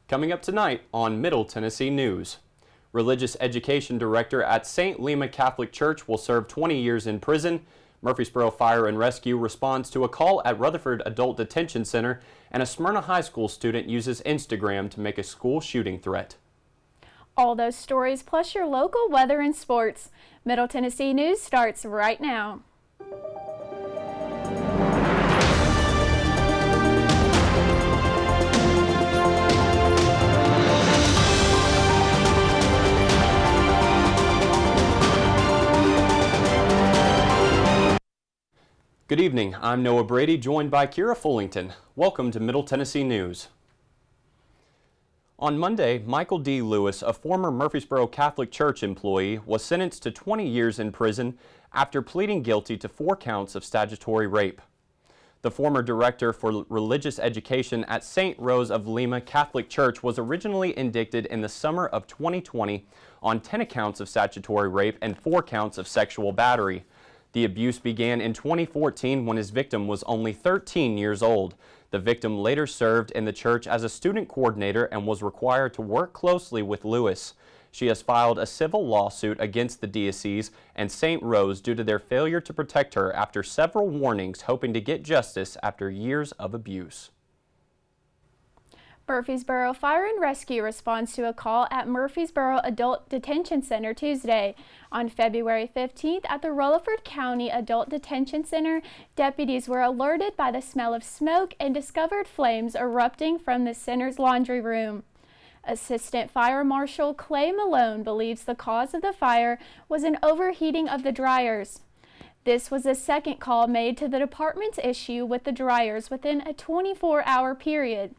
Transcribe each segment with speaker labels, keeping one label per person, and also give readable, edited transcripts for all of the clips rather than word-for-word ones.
Speaker 1: Coming up tonight on Middle Tennessee News. Religious Education Director at St. Lima Catholic Church will serve 20 years in prison. Murfreesboro Fire and Rescue responds to a call at Rutherford Adult Detention Center, and a Smyrna High School student uses Instagram to make a school shooting threat.
Speaker 2: All those stories plus your local weather and sports. Middle Tennessee News starts right now.
Speaker 1: Good evening, I'm Noah Brady, joined by Kira Fullington. Welcome to Middle Tennessee News. On Monday, Michael D. Lewis, a former Murfreesboro Catholic Church employee, was sentenced to 20 years in prison after pleading guilty to 4 counts of statutory rape. The former director for religious education at St. Rose of Lima Catholic Church was originally indicted in the summer of 2020 on 10 counts of statutory rape and 4 counts of sexual battery. The abuse began in 2014 when his victim was only 13 years old. The victim later served in the church as a student coordinator and was required to work closely with Lewis. She has filed a civil lawsuit against the diocese and St. Rose due to their failure to protect her after several warnings, hoping to get justice after years of abuse.
Speaker 2: Murfreesboro Fire and Rescue responds to a call at Murfreesboro Adult Detention Center Tuesday. On February 15th at the Rutherford County Adult Detention Center, deputies were alerted by the smell of smoke and discovered flames erupting from the center's laundry room. Assistant Fire Marshal Clay Malone believes the cause of the fire was an overheating of the dryers. This was the second call made to the department's issue with the dryers within a 24-hour period.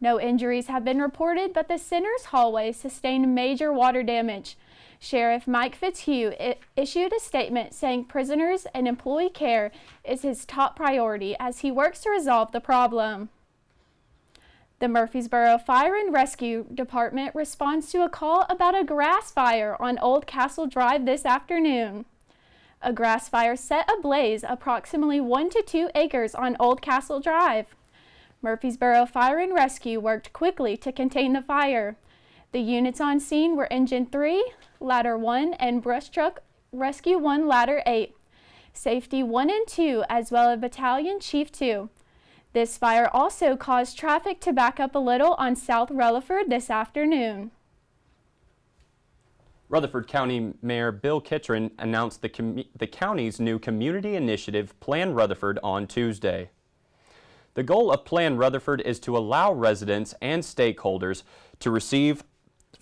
Speaker 2: No injuries have been reported, but the center's hallway sustained major water damage. Sheriff Mike Fitzhugh issued a statement saying prisoners and employee care is his top priority as he works to resolve the problem. The Murfreesboro Fire and Rescue Department responds to a call about a grass fire on Old Castle Drive this afternoon. A grass fire set ablaze approximately 1 to 2 acres on Old Castle Drive. Murfreesboro Fire and Rescue worked quickly to contain the fire. The units on scene were Engine 3, Ladder 1, and Brush Truck Rescue 1 Ladder 8, Safety 1 and 2, as well as Battalion Chief 2. This fire also caused traffic to back up a little on South Rutherford this afternoon.
Speaker 1: Rutherford County Mayor Bill Kittren announced the county's new community initiative, Plan Rutherford, on Tuesday. The goal of Plan Rutherford is to allow residents and stakeholders to receive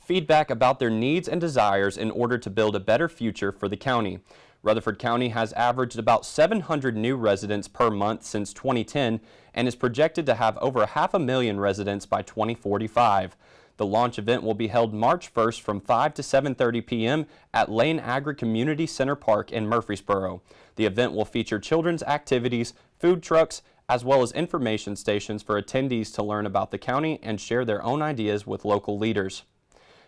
Speaker 1: feedback about their needs and desires in order to build a better future for the county. Rutherford County has averaged about 700 new residents per month since 2010 and is projected to have over 500,000 residents by 2045. The launch event will be held March 1st from 5 to 7:30 p.m. at Lane Agri Community Center Park in Murfreesboro. The event will feature children's activities, food trucks, as well as information stations for attendees to learn about the county and share their own ideas with local leaders.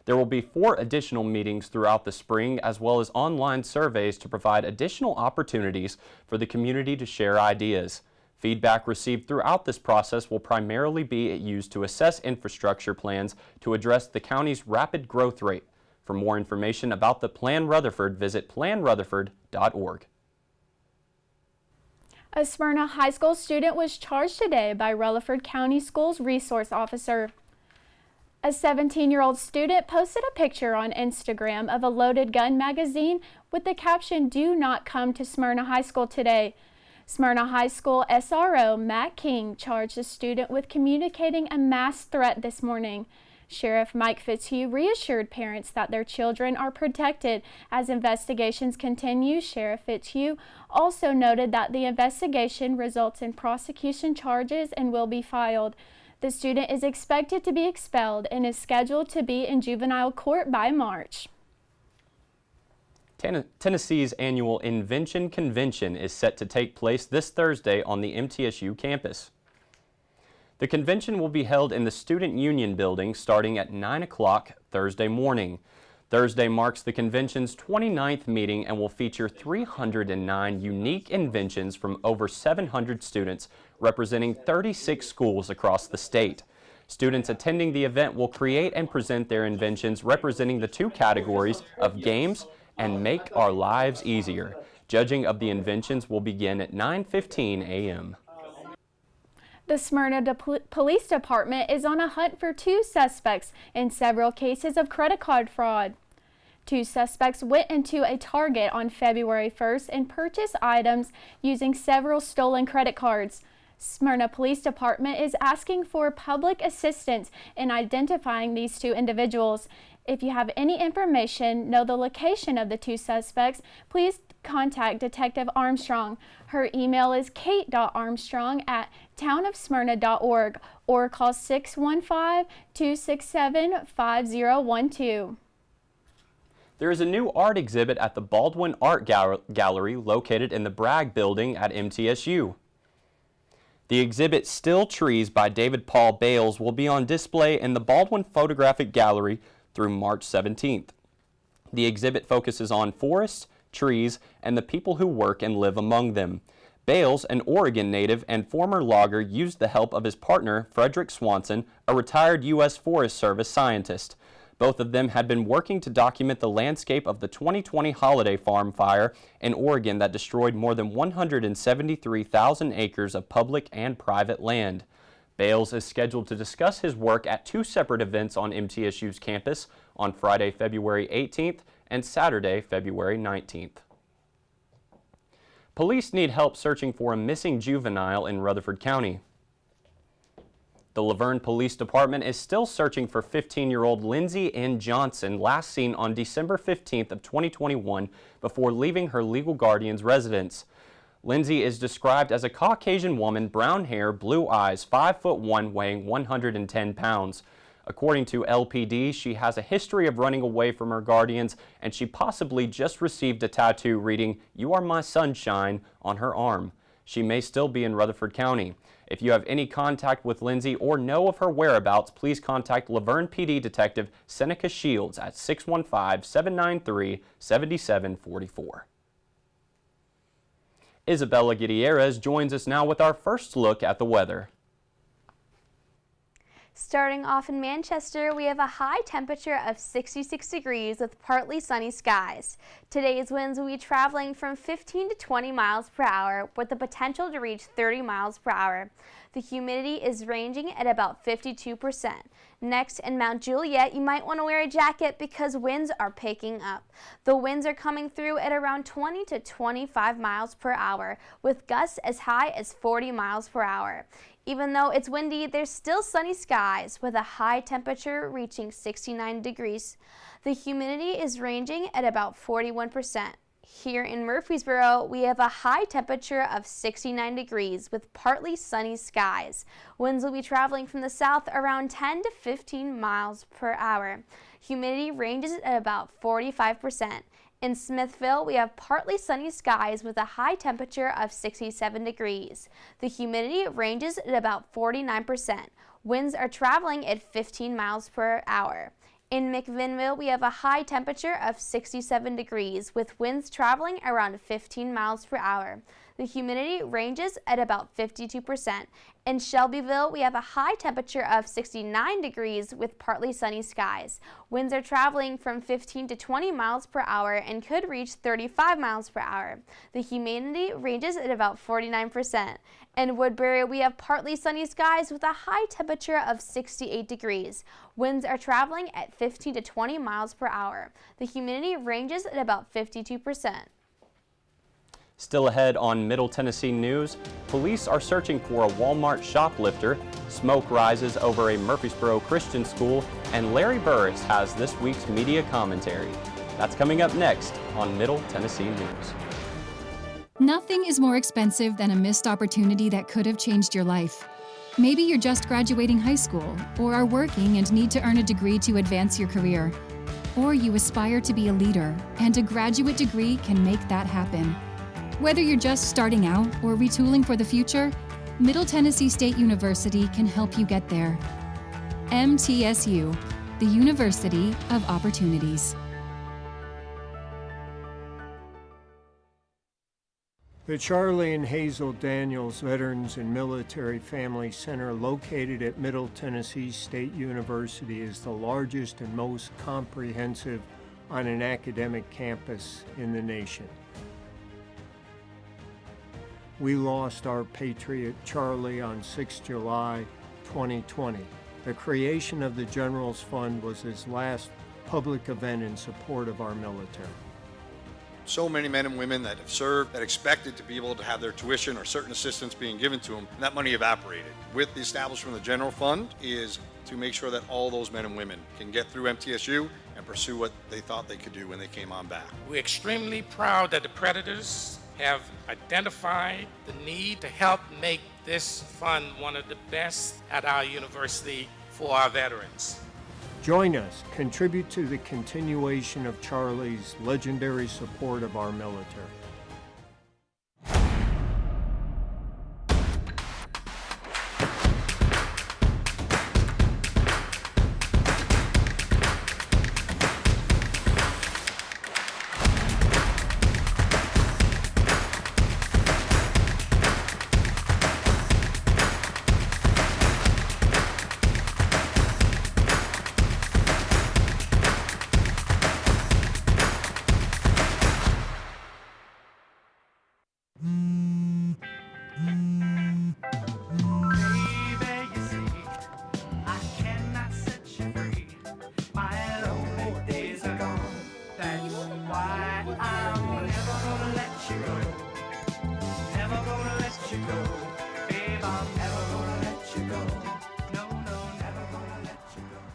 Speaker 1: There will be 4 additional meetings throughout the spring, as well as online surveys to provide additional opportunities for the community to share ideas. Feedback received throughout this process will primarily be used to assess infrastructure plans to address the county's rapid growth rate. For more information about the Plan Rutherford, visit planrutherford.org.
Speaker 2: A Smyrna High School student was charged today by Rutherford County Schools resource officer. A 17-year-old student posted a picture on Instagram of a loaded gun magazine with the caption, "Do not come to Smyrna High School today." Smyrna High School SRO Matt King charged the student with communicating a mass threat this morning. Sheriff Mike Fitzhugh reassured parents that their children are protected as investigations continue. Sheriff Fitzhugh also noted that the investigation results in prosecution charges and will be filed. The student is expected to be expelled and is scheduled to be in juvenile court by March.
Speaker 1: Tennessee's annual Invention Convention is set to take place this Thursday on the MTSU campus. The convention will be held in the Student Union building starting at 9 o'clock Thursday morning. Thursday marks the convention's 29th meeting and will feature 309 unique inventions from over 700 students representing 36 schools across the state. Students attending the event will create and present their inventions representing the two categories of games and make our lives easier. Judging of the inventions will begin at 9:15 a.m.
Speaker 2: The Smyrna Police Department is on a hunt for two suspects in several cases of credit card fraud. Two suspects went into a Target on February 1st and purchased items using several stolen credit cards. Smyrna Police Department is asking for public assistance in identifying these two individuals. If you have any information, know the location of the two suspects, please contact Detective Armstrong. Her email is kate.armstrong@townofsmyrna.org or call 615-267-5012.
Speaker 1: There is a new art exhibit at the Baldwin Art Gallery located in the Bragg Building at MTSU. The exhibit Still Trees by David Paul Bales will be on display in the Baldwin Photographic Gallery through March 17th. The exhibit focuses on forests, trees, and the people who work and live among them. Bales, an Oregon native and former logger, used the help of his partner, Frederick Swanson, a retired U.S. Forest Service scientist. Both of them had been working to document the landscape of the 2020 Holiday Farm fire in Oregon that destroyed more than 173,000 acres of public and private land. Bales is scheduled to discuss his work at two separate events on MTSU's campus on Friday, February 18th and Saturday, February 19th. Police need help searching for a missing juvenile in Rutherford County. The Laverne Police Department is still searching for 15-year-old Lindsay N. Johnson, last seen on December 15th of 2021 before leaving her legal guardian's residence. Lindsay is described as a Caucasian woman, brown hair, blue eyes, 5'1", weighing 110 pounds. According to LPD, she has a history of running away from her guardians, and she possibly just received a tattoo reading, "You are my sunshine," on her arm. She may still be in Rutherford County. If you have any contact with Lindsay or know of her whereabouts, please contact Laverne PD Detective Seneca Shields at 615-793-7744. Isabella Gutierrez joins us now with our first look at the weather.
Speaker 3: Starting off in Manchester, we have a high temperature of 66 degrees with partly sunny skies. Today's winds will be traveling from 15 to 20 miles per hour with the potential to reach 30 miles per hour. The humidity is ranging at about 52%. Next, in Mount Juliet, you might want to wear a jacket because winds are picking up. The winds are coming through at around 20 to 25 miles per hour with gusts as high as 40 miles per hour. Even though it's windy, there's still sunny skies with a high temperature reaching 69 degrees. The humidity is ranging at about 41%. Here in Murfreesboro, we have a high temperature of 69 degrees with partly sunny skies. Winds will be traveling from the south around 10 to 15 miles per hour. Humidity ranges at about 45%. In Smithville, we have partly sunny skies with a high temperature of 67 degrees. The humidity ranges at about 49%. Winds are traveling at 15 miles per hour. In McMinnville, we have a high temperature of 67 degrees with winds traveling around 15 miles per hour. The humidity ranges at about 52%. In Shelbyville, we have a high temperature of 69 degrees with partly sunny skies. Winds are traveling from 15 to 20 miles per hour and could reach 35 miles per hour. The humidity ranges at about 49%. In Woodbury, we have partly sunny skies with a high temperature of 68 degrees. Winds are traveling at 15 to 20 miles per hour. The humidity ranges at about 52%.
Speaker 1: Still ahead on Middle Tennessee News, police are searching for a Walmart shoplifter, smoke rises over a Murfreesboro Christian school, and Larry Burris has this week's media commentary. That's coming up next on Middle Tennessee News.
Speaker 4: Nothing is more expensive than a missed opportunity that could have changed your life. Maybe you're just graduating high school, or are working and need to earn a degree to advance your career. Or you aspire to be a leader, and a graduate degree can make that happen. Whether you're just starting out or retooling for the future, Middle Tennessee State University can help you get there. MTSU, the University of Opportunities.
Speaker 5: The Charlie and Hazel Daniels Veterans and Military Family Center, located at Middle Tennessee State University, is the largest and most comprehensive on an academic campus in the nation. We lost our patriot Charlie on 6 July 2020. The creation of the General's Fund was his last public event in support of our military.
Speaker 6: So many men and women that have served that expected to be able to have their tuition or certain assistance being given to them, and that money evaporated. With the establishment of the General Fund is to make sure that all those men and women can get through MTSU and pursue what they thought they could do when they came on back.
Speaker 7: We're extremely proud that the Predators have identified the need to help make this fund one of the best at our university for our veterans.
Speaker 5: Join us, contribute to the continuation of Charlie's legendary support of our military.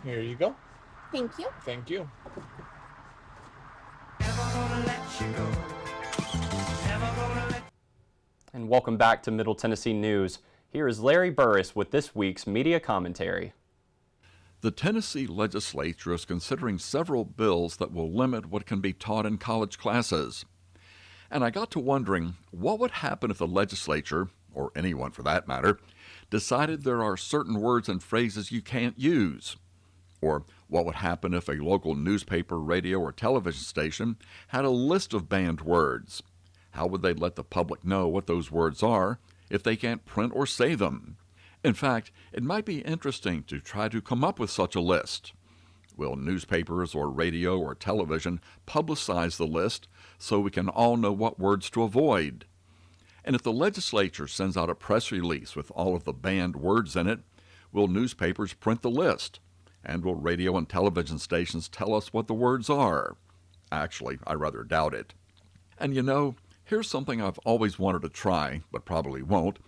Speaker 8: Here you go.
Speaker 9: Thank you.
Speaker 8: Thank you.
Speaker 1: And welcome back to Middle Tennessee News. Here is Larry Burris with this week's media commentary.
Speaker 10: The Tennessee legislature is considering several bills that will limit what can be taught in college classes. And I got to wondering, what would happen if the legislature, or anyone for that matter, decided there are certain words and phrases you can't use? Or what would happen if a local newspaper, radio, or television station had a list of banned words? How would they let the public know what those words are if they can't print or say them? In fact, it might be interesting to try to come up with such a list. Will newspapers or radio or television publicize the list so we can all know what words to avoid? And if the legislature sends out a press release with all of the banned words in it, will newspapers print the list? And will radio and television stations tell us what the words are? Actually, I rather doubt it. And you know, here's something I've always wanted to try, but probably won't.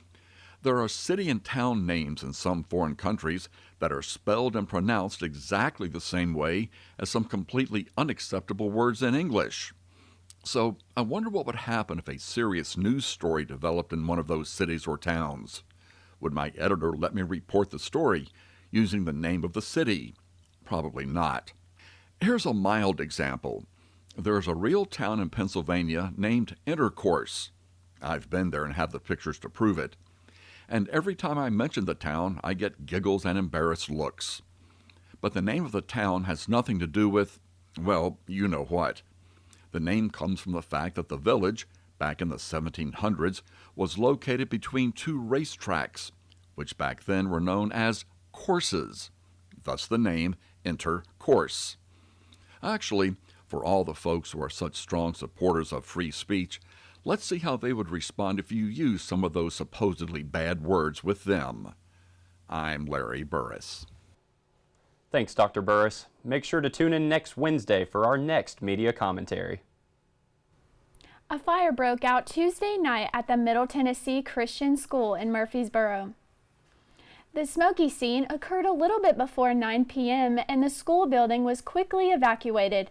Speaker 10: There are city and town names in some foreign countries that are spelled and pronounced exactly the same way as some completely unacceptable words in English. So I wonder what would happen if a serious news story developed in one of those cities or towns. Would my editor let me report the story using the name of the city? Probably not. Here's a mild example. There's a real town in Pennsylvania named Intercourse. I've been there and have the pictures to prove it. And every time I mention the town, I get giggles and embarrassed looks. But the name of the town has nothing to do with, well, you know what. The name comes from the fact that the village, back in the 1700s, was located between two racetracks, which back then were known as courses. Thus the name Intercourse. Actually, for all the folks who are such strong supporters of free speech, let's see how they would respond if you use some of those supposedly bad words with them. I'm Larry Burris.
Speaker 1: Thanks, Dr. Burris. Make sure to tune in next Wednesday for our next media commentary.
Speaker 2: A fire broke out Tuesday night at the Middle Tennessee Christian School in Murfreesboro. The smoky scene occurred a little bit before 9 p.m. and the school building was quickly evacuated.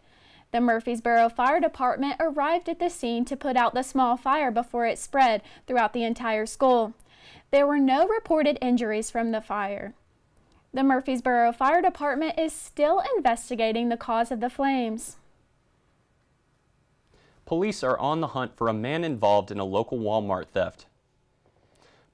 Speaker 2: The Murfreesboro Fire Department arrived at the scene to put out the small fire before it spread throughout the entire school. There were no reported injuries from the fire. The Murfreesboro Fire Department is still investigating the cause of the flames.
Speaker 1: Police are on the hunt for a man involved in a local Walmart theft.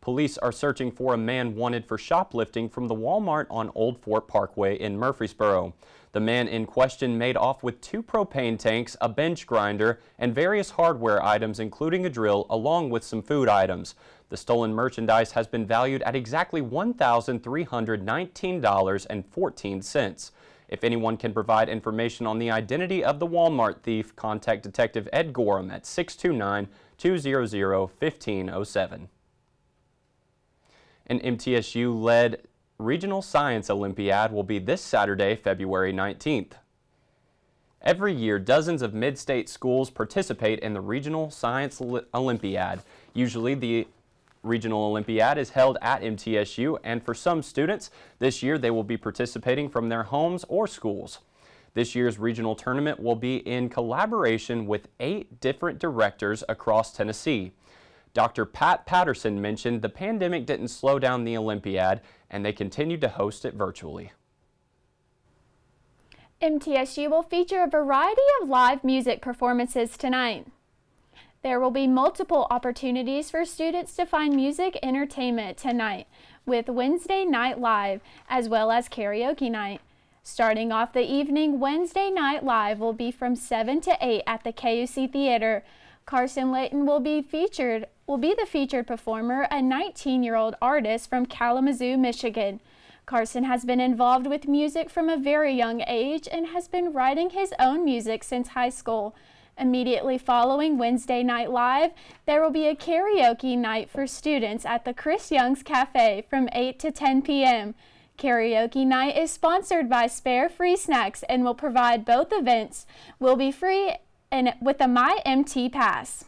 Speaker 1: Police are searching for a man wanted for shoplifting from the Walmart on Old Fort Parkway in Murfreesboro. The man in question made off with 2 propane tanks, a bench grinder, and various hardware items including a drill along with some food items. The stolen merchandise has been valued at exactly $1,319.14. If anyone can provide information on the identity of the Walmart thief, contact Detective Ed Gorham at 629-200-1507. An MTSU-led Regional Science Olympiad will be this Saturday, February 19th. Every year, dozens of mid-state schools participate in the Regional Science Olympiad. Usually, the Regional Olympiad is held at MTSU, and for some students, this year they will be participating from their homes or schools. This year's regional tournament will be in collaboration with 8 different directors across Tennessee. Dr. Pat Patterson mentioned the pandemic didn't slow down the Olympiad, and they continued to host it virtually.
Speaker 2: MTSU will feature a variety of live music performances tonight. There will be multiple opportunities for students to find music entertainment tonight with Wednesday Night Live as well as karaoke night. Starting off the evening, Wednesday Night Live will be from 7 to 8 at the KUC Theater. Carson Layton will be the featured performer, a 19-year-old artist from Kalamazoo, Michigan. Carson has been involved with music from a very young age and has been writing his own music since high school. Immediately following Wednesday Night Live, there will be a karaoke night for students at the Chris Young's Cafe from 8 to 10 p.m. Karaoke night is sponsored by Spare Free Snacks and will provide both events. Will be free and with a MyMT Pass.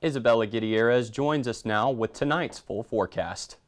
Speaker 1: Isabella Gutierrez joins us now with tonight's full forecast.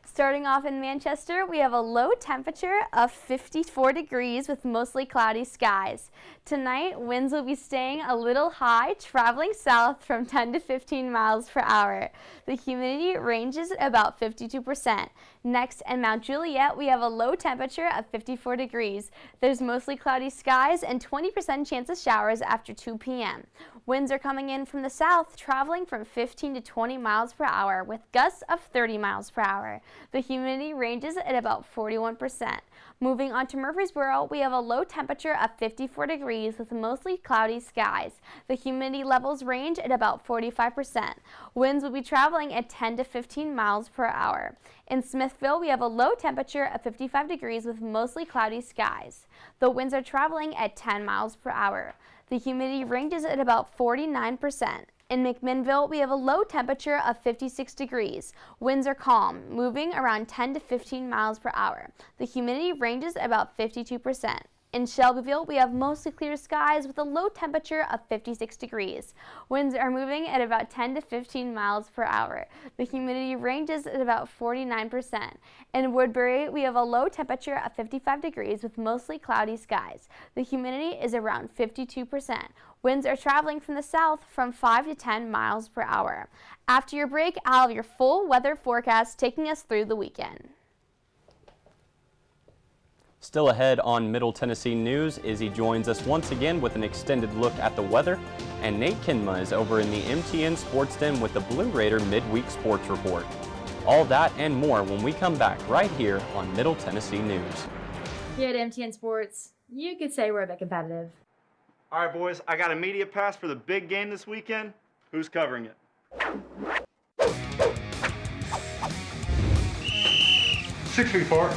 Speaker 3: Starting off in Manchester, we have a low temperature of 54 degrees with mostly cloudy skies. Tonight, winds will be staying a little high, traveling south from 10 to 15 miles per hour. The humidity ranges at about 52%. Next, in Mount Juliet, we have a low temperature of 54 degrees. There's mostly cloudy skies and 20% chance of showers after 2 p.m. Winds are coming in from the south, traveling from 15 to 20 miles per hour with gusts of 30 miles per hour. The humidity ranges at about 41%. Moving on to Murfreesboro, we have a low temperature of 54 degrees with mostly cloudy skies. The humidity levels range at about 45%. Winds will be traveling at 10 to 15 miles per hour. In Smithville, we have a low temperature of 55 degrees with mostly cloudy skies. The winds are traveling at 10 miles per hour. The humidity ranges at about 49%. In McMinnville, we have a low temperature of 56 degrees. Winds are calm, moving around 10 to 15 miles per hour. The humidity ranges about 52%. In Shelbyville, we have mostly clear skies with a low temperature of 56 degrees. Winds are moving at about 10 to 15 miles per hour. The humidity ranges at about 49%. In Woodbury, we have a low temperature of 55 degrees with mostly cloudy skies. The humidity is around 52%. Winds are traveling from the south from 5 to 10 miles per hour. After your break, I'll have your full weather forecast taking us through the weekend.
Speaker 1: Still ahead on Middle Tennessee News, Izzy joins us once again with an extended look at the weather, and Nate Kinma is over in the MTN Sports Den with the Blue Raider Midweek Sports Report. All that and more when we come back right here on Middle Tennessee News.
Speaker 9: Here at MTN Sports, you could say we're a bit competitive.
Speaker 11: All right, boys, I got a media pass for the big game this weekend. Who's covering it?
Speaker 8: 6 feet apart.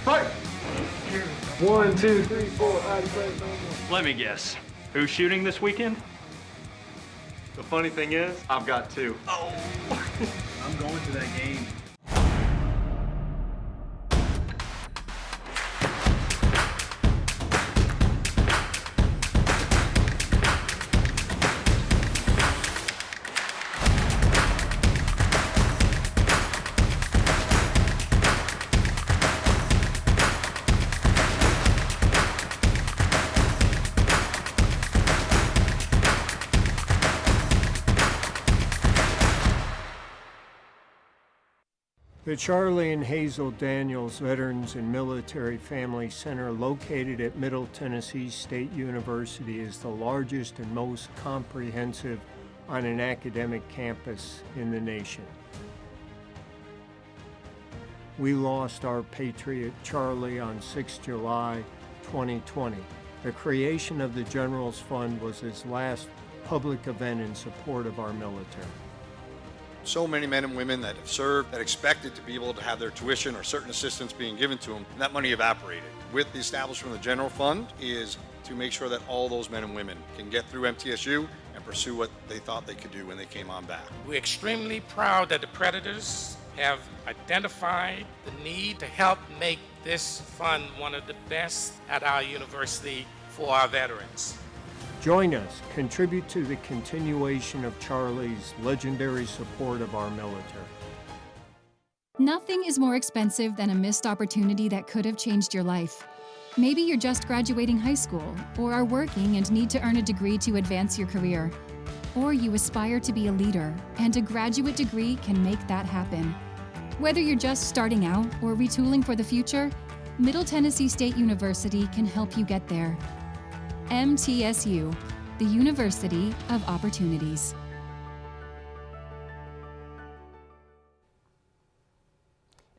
Speaker 8: Fight! 1, 2, 3, 4.
Speaker 11: Let me guess. Who's shooting this weekend? The funny thing is, I've got 2. Oh! I'm going to that game.
Speaker 5: The Charlie and Hazel Daniels Veterans and Military Family Center, located at Middle Tennessee State University, is the largest and most comprehensive on an academic campus in the nation. We lost our patriot Charlie on 6 July 2020. The creation of the General's Fund was his last public event in support of our military.
Speaker 6: So many men and women that have served that expected to be able to have their tuition or certain assistance being given to them, and that money evaporated. With the establishment of the General Fund is to make sure that all those men and women can get through MTSU and pursue what they thought they could do when they came on back.
Speaker 7: We're extremely proud that the Predators have identified the need to help make this fund one of the best at our university for our veterans.
Speaker 5: Join us, contribute to the continuation of Charlie's legendary support of our military.
Speaker 4: Nothing is more expensive than a missed opportunity that could have changed your life. Maybe you're just graduating high school, or are working and need to earn a degree to advance your career. Or you aspire to be a leader, and a graduate degree can make that happen. Whether you're just starting out or retooling for the future, Middle Tennessee State University can help you get there. MTSU, the University of Opportunities.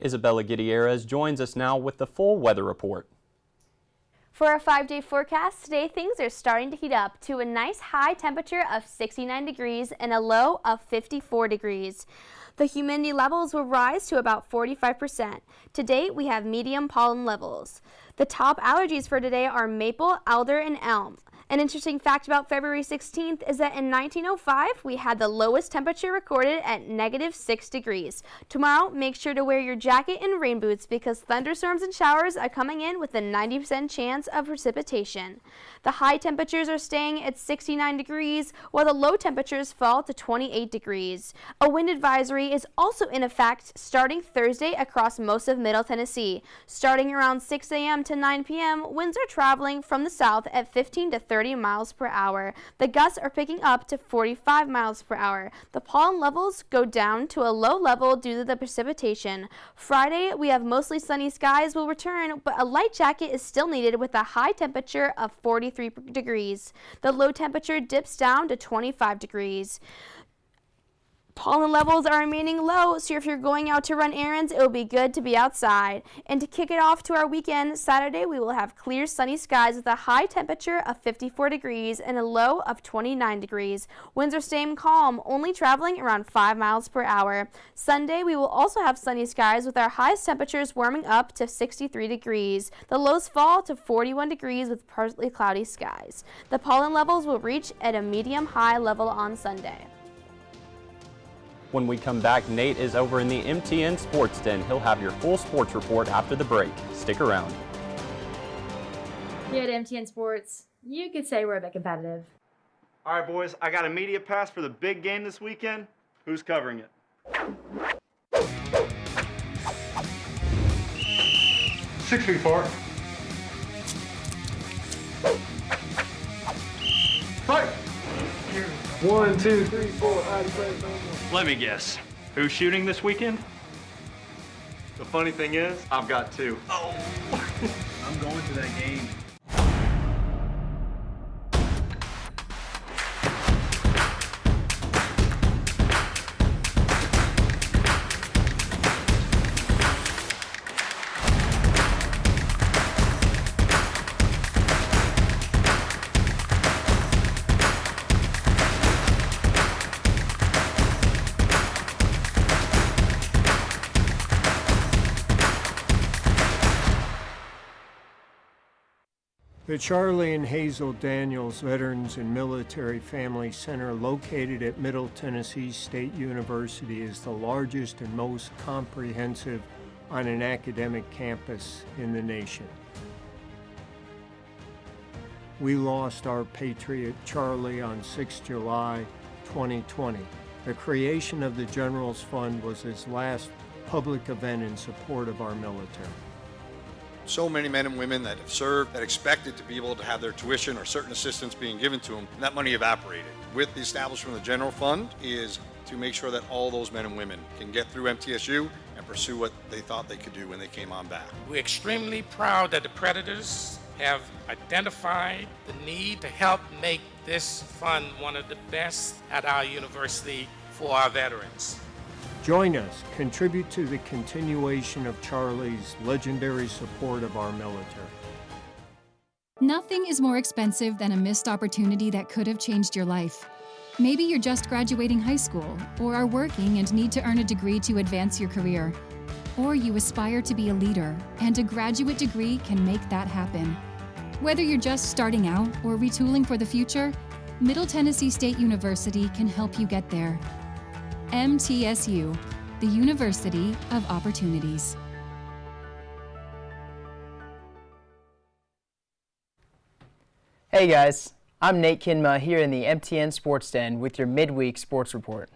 Speaker 1: Isabella Gutierrez joins us now with the full weather report.
Speaker 3: For our 5-day forecast, today things are starting to heat up to a nice high temperature of 69 degrees and a low of 54 degrees. The humidity levels will rise to about 45%. To date, we have medium pollen levels. The top allergies for today are maple, alder, and elm. An interesting fact about February 16th is that in 1905, we had the lowest temperature recorded at -6 degrees. Tomorrow, make sure to wear your jacket and rain boots because thunderstorms and showers are coming in with a 90% chance of precipitation. The high temperatures are staying at 69 degrees, while the low temperatures fall to 28 degrees. A wind advisory is also in effect starting Thursday across most of Middle Tennessee. Starting around 6 a.m. to 9 p.m., winds are traveling from the south at 15 to 30 miles per hour. The gusts are picking up to 45 miles per hour. The pollen levels go down to a low level due to the precipitation. Friday, we have mostly sunny skies will return, but a light jacket is still needed with a high temperature of 43 degrees. The low temperature dips down to 25 degrees. Pollen levels are remaining low, so if you're going out to run errands, it will be good to be outside. And to kick it off to our weekend, Saturday, we will have clear sunny skies with a high temperature of 54 degrees and a low of 29 degrees. Winds are staying calm, only traveling around 5 miles per hour. Sunday, we will also have sunny skies with our highest temperatures warming up to 63 degrees. The lows fall to 41 degrees with partly cloudy skies. The pollen levels will reach at a medium-high level on Sunday.
Speaker 1: When we come back, Nate is over in the MTN Sports Den. He'll have your full sports report after the break. Stick around.
Speaker 9: Here at MTN Sports, you could say we're a bit competitive.
Speaker 11: All right, boys, I got a media pass for the big game this weekend. Who's covering it?
Speaker 8: 6 feet apart. Fight! 1, 2, 3, 4.
Speaker 11: Let me guess. Who's shooting this weekend? The funny thing is, I've got 2. Oh! I'm going to that game.
Speaker 5: The Charlie and Hazel Daniels Veterans and Military Family Center, located at Middle Tennessee State University, is the largest and most comprehensive on an academic campus in the nation. We lost our patriot Charlie on 6 July 2020. The creation of the General's Fund was his last public event in support of our military.
Speaker 6: So many men and women that have served that expected to be able to have their tuition or certain assistance being given to them, and that money evaporated. With the establishment of the General Fund is to make sure that all those men and women can get through MTSU and pursue what they thought they could do when they came on back.
Speaker 7: We're extremely proud that the Predators have identified the need to help make this fund one of the best at our university for our veterans.
Speaker 5: Join us, contribute to the continuation of Charlie's legendary support of our military.
Speaker 4: Nothing is more expensive than a missed opportunity that could have changed your life. Maybe you're just graduating high school, or are working and need to earn a degree to advance your career. Or you aspire to be a leader, and a graduate degree can make that happen. Whether you're just starting out or retooling for the future, Middle Tennessee State University can help you get there. MTSU, the University of Opportunities.
Speaker 12: Hey guys, I'm Nate Kinma here in the MTN Sports Den with your midweek sports report.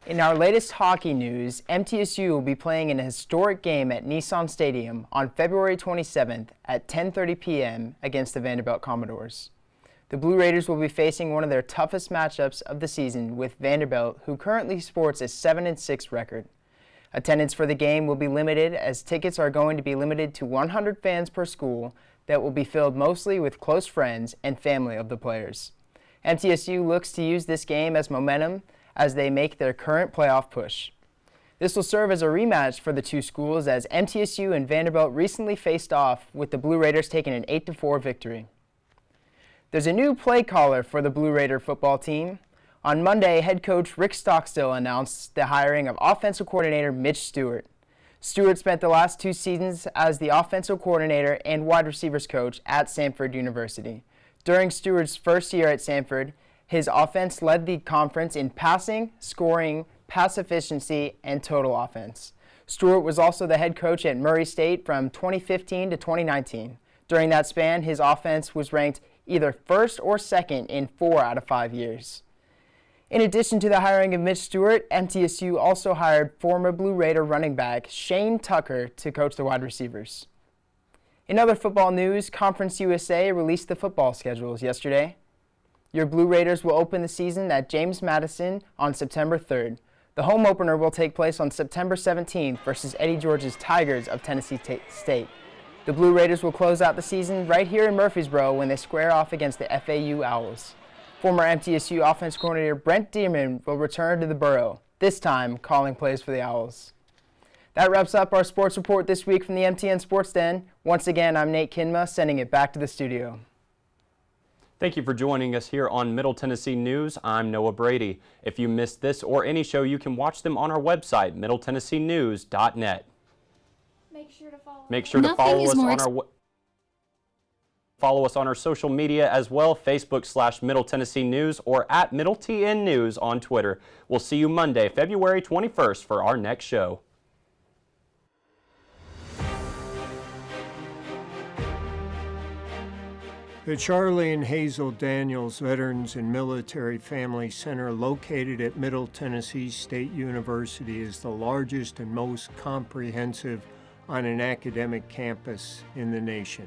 Speaker 12: In our latest hockey news, MTSU will be playing in a historic game at Nissan Stadium on February 27th at 10:30 p.m. against the Vanderbilt Commodores. The Blue Raiders will be facing one of their toughest matchups of the season with Vanderbilt, who currently sports a 7-6 record. Attendance for the game will be limited as tickets are going to be limited to 100 fans per school that will be filled mostly with close friends and family of the players. MTSU looks to use this game as momentum as they make their current playoff push. This will serve as a rematch for the two schools as MTSU and Vanderbilt recently faced off with the Blue Raiders taking an 8-4 victory. There's a new play caller for the Blue Raider football team. On Monday, head coach Rick Stockstill announced the hiring of offensive coordinator Mitch Stewart. Stewart spent the last 2 seasons as the offensive coordinator and wide receivers coach at Samford University. During Stewart's first year at Samford, his offense led the conference in passing, scoring, pass efficiency, and total offense. Stewart was also the head coach at Murray State from 2015 to 2019. During that span, his offense was ranked either first or second in 4 out of 5 years. In addition to the hiring of Mitch Stewart, MTSU also hired former Blue Raider running back Shane Tucker to coach the wide receivers. In other football news, Conference USA released the football schedules yesterday. Your Blue Raiders will open the season at James Madison on September 3rd. The home opener will take place on September 17th versus Eddie George's Tigers of Tennessee State. The Blue Raiders will close out the season right here in Murfreesboro when they square off against the FAU Owls. Former MTSU offense coordinator Brent Dearman will return to the Borough, this time calling plays for the Owls. That wraps up our sports report this week from the MTN Sports Den. Once again, I'm Nate Kinma, sending it back to the studio.
Speaker 1: Thank you for joining us here on Middle Tennessee News. I'm Noah Brady. If you missed this or any show, you can watch them on our website, middletennesseenews.net.
Speaker 2: Make sure to follow
Speaker 1: follow us on our social media as well, Facebook/Middle Tennessee News or at Middle TN News on Twitter. We'll see you Monday, February 21st for our next show.
Speaker 5: The Charlie and Hazel Daniels Veterans and Military Family Center, located at Middle Tennessee State University, is the largest and most comprehensive on an academic campus in the nation.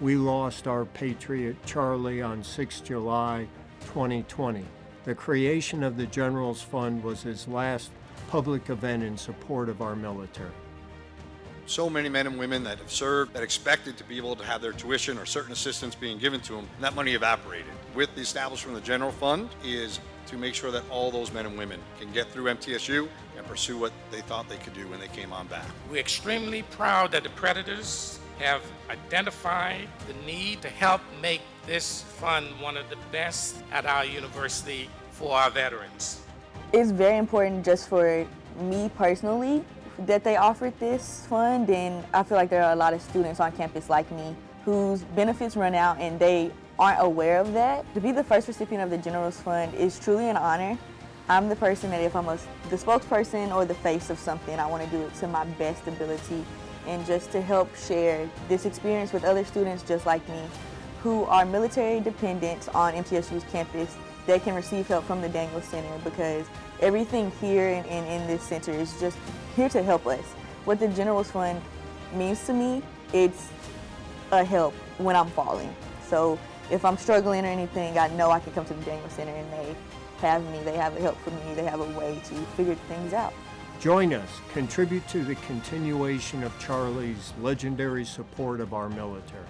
Speaker 5: We lost our patriot Charlie on 6 July 2020. The creation of the Generals Fund was his last public event in support of our military.
Speaker 6: So many men and women that have served that expected to be able to have their tuition or certain assistance being given to them, and that money evaporated. With the establishment of the General Fund is to make sure that all those men and women can get through MTSU and pursue what they thought they could do when they came on back.
Speaker 7: We're extremely proud that the Predators have identified the need to help make this fund one of the best at our university for our veterans.
Speaker 13: It's very important just for me personally that they offered this fund, and I feel like there are a lot of students on campus like me whose benefits run out and they aren't aware of that. To be the first recipient of the Generals Fund is truly an honor. I'm the person that if I'm the spokesperson or the face of something, I want to do it to my best ability and just to help share this experience with other students just like me who are military dependents on MTSU's campus that can receive help from the Daniels Center, because everything here in this center is just here to help us. What the Generals Fund means to me, it's a help when I'm falling. So if I'm struggling or anything, I know I can come to the Daniel Center and they have me, they have help for me, they have a way to figure things out.
Speaker 5: Join us, contribute to the continuation of Charlie's legendary support of our military.